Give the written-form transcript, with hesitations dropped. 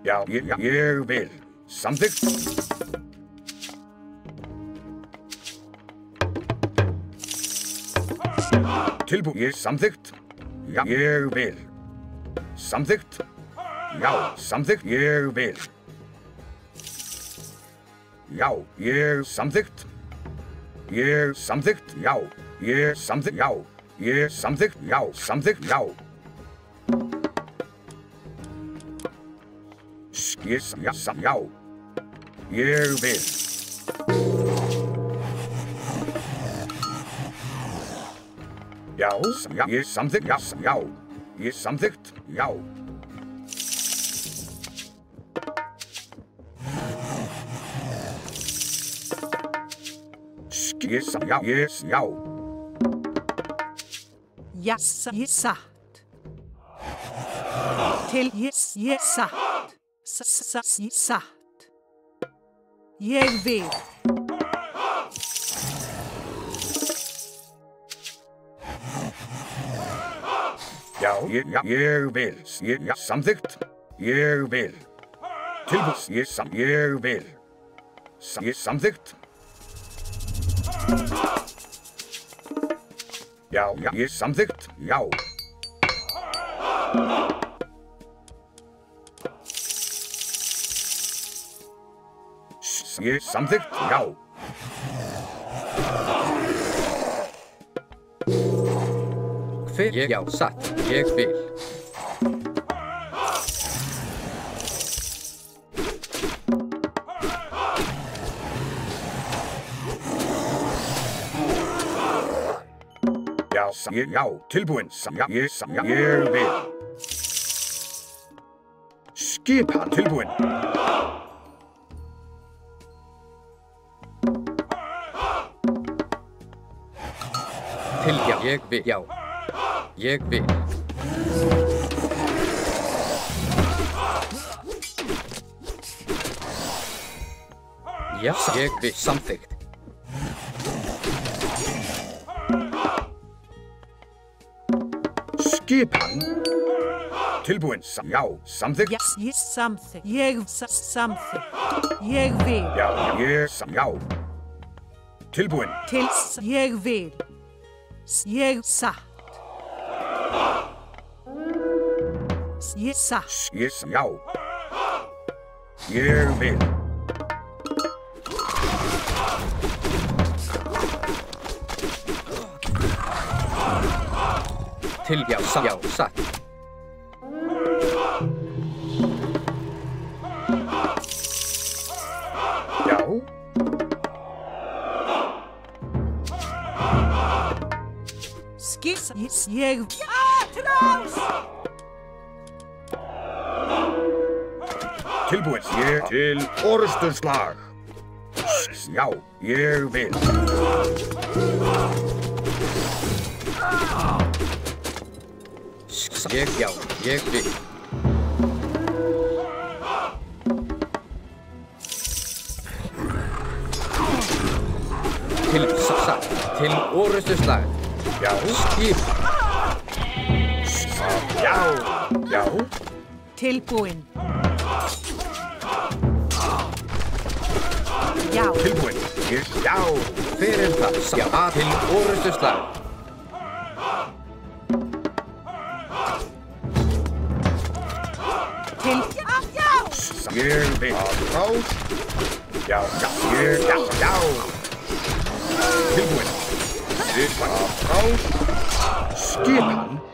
Já, ég vil. Samþykkt. Tilbúið. Samþykkt. Já, ég vil. Samþykkt. Já, samþykkt. Ég vil. Já, ég samþykkt. Ég samþykkt. Já, ég samþykkt. Já, ég samþykkt. Já, samþykkt. Já. Já. Ég vil. Já, ég samþykkt. Já, ég samþykkt. Já. Já. Ja, satt. Til ég satt. Satt. Ég vil. Já, ég vil. Já, samþykkt. Ég vil. Tilbúið. Ég vil. Ég samþykkt. Já, ég samþykkt. Já. Ég samþykkt. Já. Hver? Já, satt. Ég vil. Já, tilbúin. Ég vil. Skipan. Tilbúin. Já, ég vil. Já. Ég vil. Já, ég vil. Samþykkt. Skipan. Tilbúin. Já, samþykkt. Ég samþykkt. Ég samþykkt. Ég vil. Já, já. Tilbúin. Til ég vil. Ég satt. Ég satt. Já. Ég vil. Já, satt. Já. Skiss, ég... Atrás! Tilbúin. Ég til orðsturslag. Já, ég vil. Já, ég vil. Satt. Til orðsturslag. Já. Skip. Já. Tilbúin. Já. Tilbúin. Já. Fyrir það. Já, til orðsturslag. Ég vil. Já. Tilbúin. Skipan.